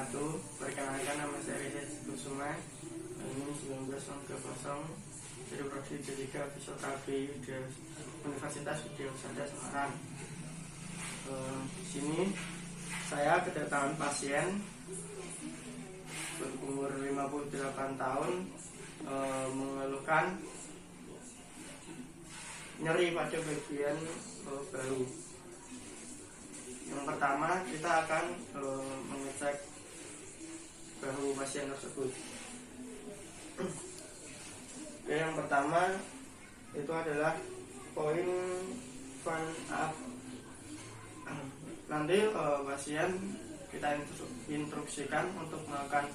wabarakatuh. Perkenalkan, nama saya Reza Kusuma. Ini 1930 dari Prodi D3 Fisioterapi Universitas Widyasada Semarang. Di sini saya kedatangan pasien berumur 58 tahun mengeluhkan nyeri pada bagian bahu. Yang pertama, kita akan mengecek bahu pasien tersebut. Yang pertama itu adalah poin fan up. Nanti pasien kita instruksikan untuk melakukan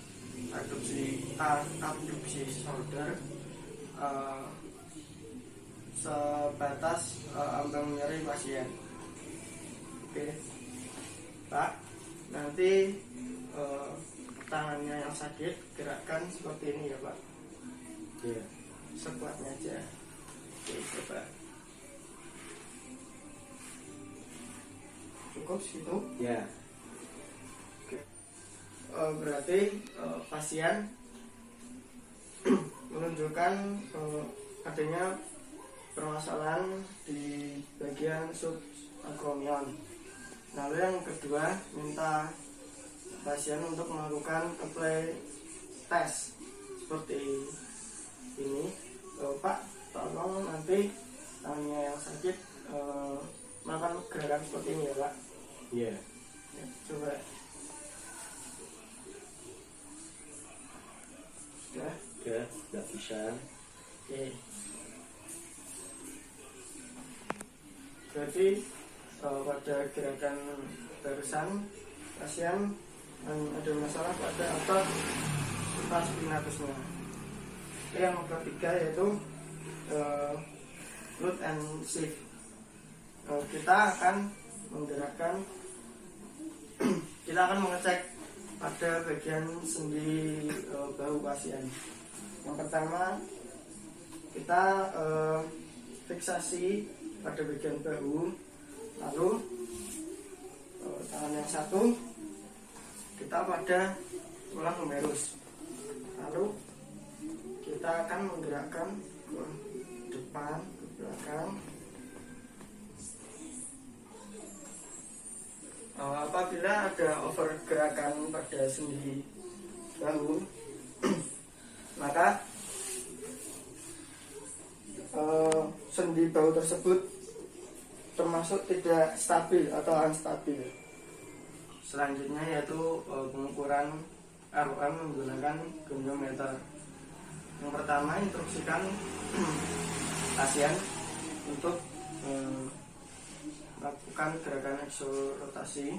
abduksi shoulder sebatas ambang nyeri pasien. Oke, Pak, nanti tangannya yang sakit gerakkan seperti ini ya, Pak. Iya. Sekuatnya aja. Oke, coba. Cukup segitu? Ya. Oke. Berarti pasien menunjukkan adanya permasalahan di bagian subacromion. Lalu yang kedua, minta pasien untuk melakukan apply test seperti ini. Pak, tolong nanti tangannya yang sakit melakukan gerakan seperti ini ya, Pak. Iya. Ya, coba. Sudah? Sudah bisa. Oke. Berarti pada gerakan barusan pasien ada masalah pada otot supraspinatusnya. Yang ketiga yaitu glute and shift. Kita akan menggerakkan kita akan mengecek pada bagian sendi bahu pasien. Yang pertama, kita fiksasi pada bagian bahu, lalu tangan yang satu kita pada tulang humerus, lalu kita akan menggerakkan ke depan, ke belakang. Apabila ada overgerakan pada sendi bahu, maka sendi bahu tersebut termasuk tidak stabil atau unstabil. Selanjutnya yaitu pengukuran ROM menggunakan goniometer. Yang pertama, instruksikan pasien untuk melakukan gerakan eksorotasi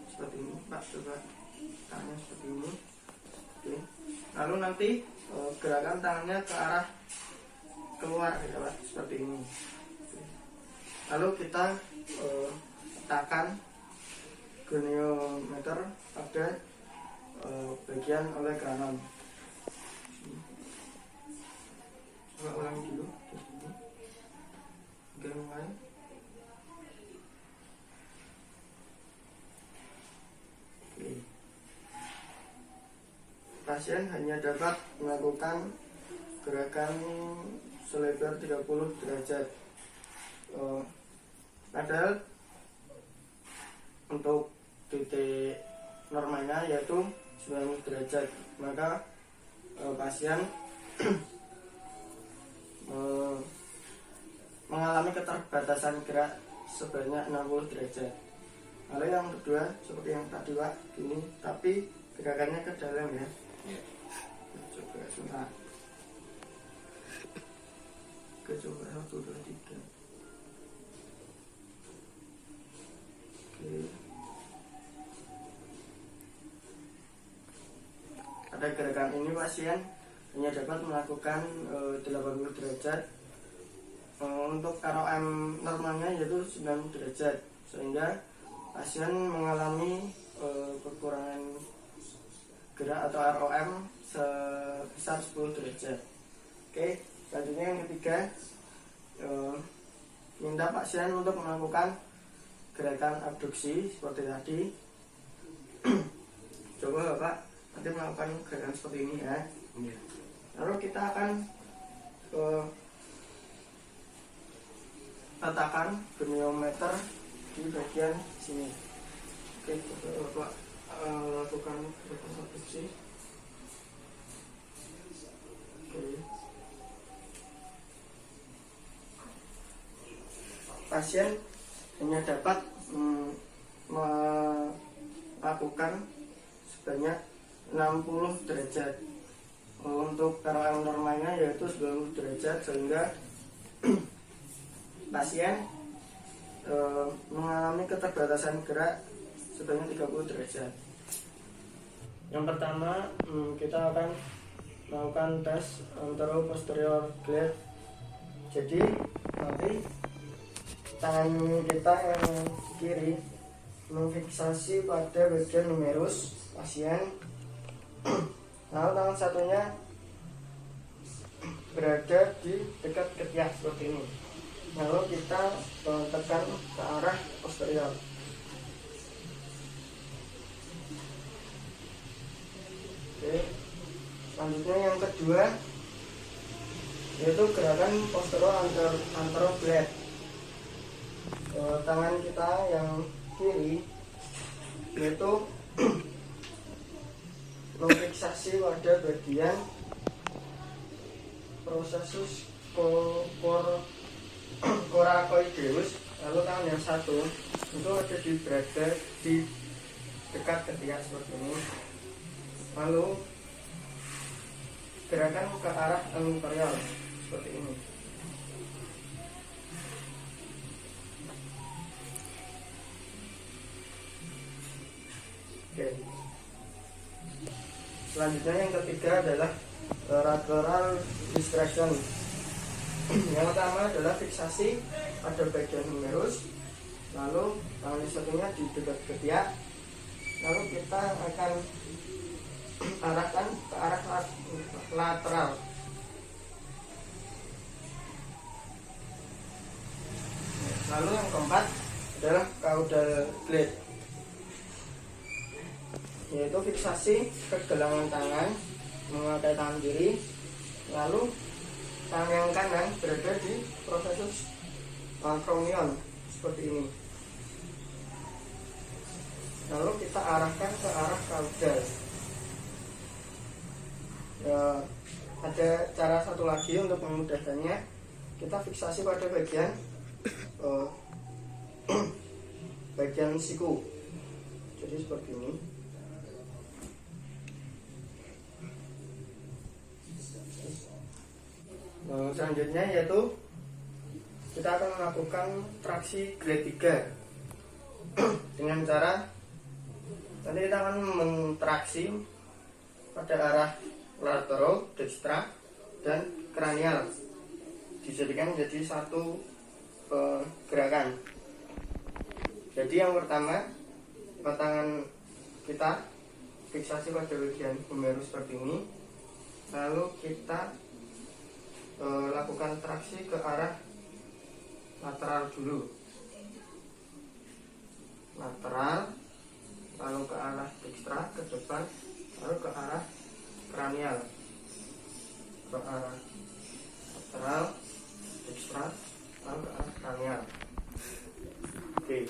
seperti ini, Pak. Coba tangannya seperti ini. Oke. Lalu nanti gerakan tangannya ke arah keluar ya, Pak, seperti ini. Oke. Lalu kita letakkan goniometer pada bagian oleh kanan. Coba ulangi dulu. Mulai. Oke. Pasien hanya dapat melakukan gerakan selebar 30 derajat. Padahal untuk titik normalnya yaitu 90 derajat. Maka pasien mengalami keterbatasan gerak sebanyak 60 derajat. Lalu yang kedua, seperti yang tadi, Pak, gini, tapi gerakannya ke dalam ya. Coba sebentar. Coba 1, 2, 3. Oke. Pada gerakan ini pasien hanya dapat melakukan 80 derajat. Untuk ROM normalnya yaitu 90 derajat, sehingga pasien mengalami kekurangan gerak atau ROM sebesar 10 derajat. Oke, selanjutnya yang ketiga, minta pasien untuk melakukan gerakan abduksi seperti tadi. Coba coba Bapak nanti melakukan gerakan seperti ini ya. Iya. Lalu kita akan letakkan goniometer di bagian sini. Oke, Bapak lakukan gerakan abduksi. Oke. Pasien hanya dapat melakukan sebanyak 60 derajat. Untuk ROM normalnya yaitu 90 derajat, sehingga pasien mengalami keterbatasan gerak sebanyak 30 derajat. Yang pertama, kita akan melakukan tes anteroposterior glide. Jadi nanti tangan kita yang kiri memfiksasi pada bagian humerus pasien, lalu tangan satunya berada di dekat ketiak seperti ini. Lalu kita tekan ke arah posterior. Oke. Selanjutnya yang kedua yaitu gerakan posterior anteroglide. Tangan kita yang kiri yaitu memfiksasi pada bagian prosesus coracoideus, lalu tangan yang satu itu berada di dekat ketiak seperti ini. Lalu gerakan ke arah anterior seperti ini. Oke. Selanjutnya yang ketiga adalah lateral distraction. Yang pertama adalah fiksasi pada bagian humerus, lalu tangan satunya di dekat ketiak, lalu kita akan arahkan ke arah lateral. Lalu yang keempat adalah caudal glide, yaitu fiksasi ke gelangan tangan memakai tangan kiri, lalu tangan yang kanan berada di prosesus acromion seperti ini. Lalu kita arahkan ke arah caudal. Ya, ada cara satu lagi untuk memudahkannya. Kita fiksasi pada bagian bagian siku. Jadi seperti ini. Selanjutnya yaitu kita akan melakukan traksi grade 3 dengan cara nanti kita akan mentraksi pada arah latero, dekstra, dan kranial, dijadikan menjadi satu gerakan. Jadi yang pertama, tangan kita fiksasi pada bagian humerus seperti ini, lalu kita lakukan traksi ke arah lateral dulu, lateral, lalu ke arah dekstra ke depan, lalu ke arah kranial, ke arah lateral, dekstra, lalu ke arah kranial. Oke.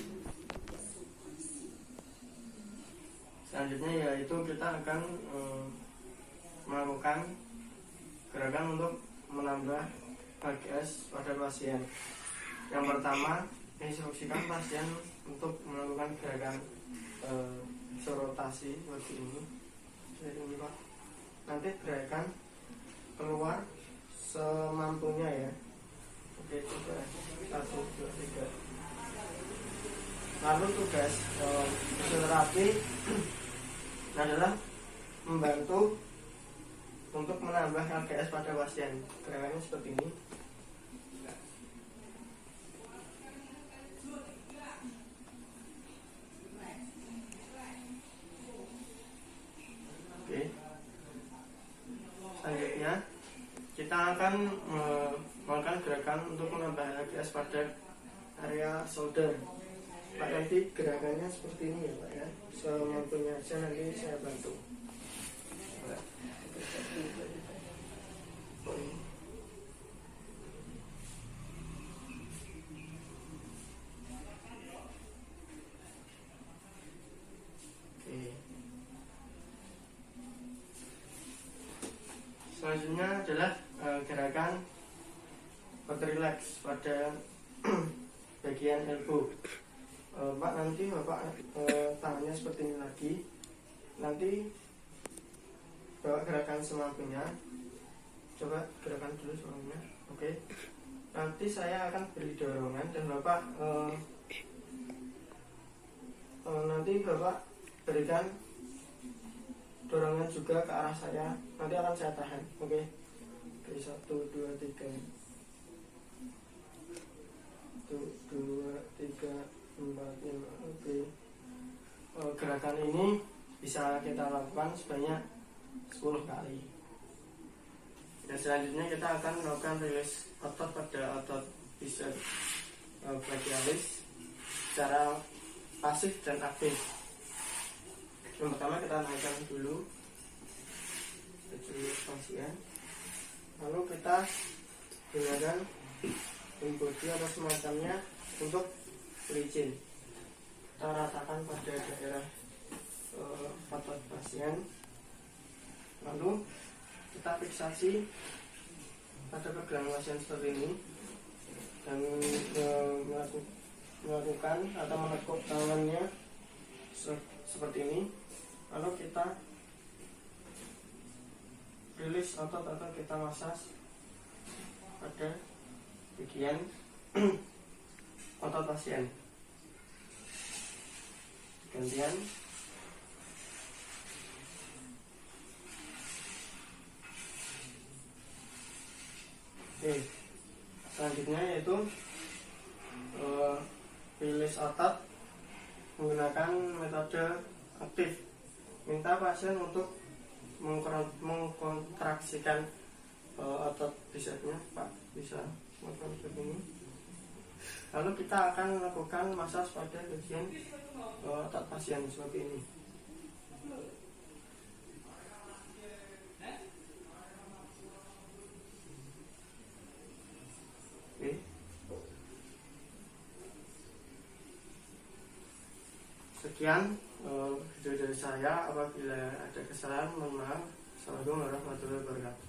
Selanjutnya yaitu kita akan melakukan gerakan untuk menambah HGS pada pasien. Yang pertama, instruksikan pasien untuk melakukan gerakan sorotasi seperti ini. Jadi ini Pak, nanti gerakan keluar semampunya ya. Oke, coba 1, 2, 3. Lalu tugas fisioterapi adalah membantu untuk menambah LGS pada pasien. Gerakannya seperti ini. Oke. Selanjutnya kita akan melakukan gerakan untuk menambah LGS pada area shoulder. Pak, nanti gerakannya seperti ini ya Pak ya, semampunya aja nanti saya bantu. Pak. Oke. Selanjutnya adalah gerakan buat relax pada bagian elbow. Pak, nanti Bapak tangannya seperti ini lagi. Nanti bawa gerakan semampunya. Coba gerakan dulu semampunya. Oke. Nanti saya akan beri dorongan dan Bapak nanti Bapak berikan dorongan juga ke arah saya. Nanti akan saya tahan. Oke. Oke, 1, 2, 3. 1, 2, 3, 4, 5. Oke. Gerakan ini bisa kita lakukan sebanyak 10 kali. Dan selanjutnya kita akan melakukan rilis otot pada otot bicep brachialis secara pasif dan aktif. Yang pertama kita naikkan dulu pasien, lalu kita gunakan body atau semacamnya untuk licin. Kita ratakan pada daerah otot pasien, lalu kita fiksasi pada pergelangan pasien seperti ini dan melakukan atau menekuk tangannya seperti ini. Lalu kita rilis otot atau kita massage pada bagian otot pasien. Gantian. Oke. Selanjutnya yaitu rilis otot menggunakan metode aktif. Minta pasien untuk mengkontraksikan otot bicepnya, Pak, bisa melakukan seperti ini. Lalu kita akan melakukan massage pada bagian otot pasien seperti ini. Oke. Sekian video dari saya. Apabila ada kesalahan, mohon maaf. Assalamualaikum warahmatullahi wabarakatuh.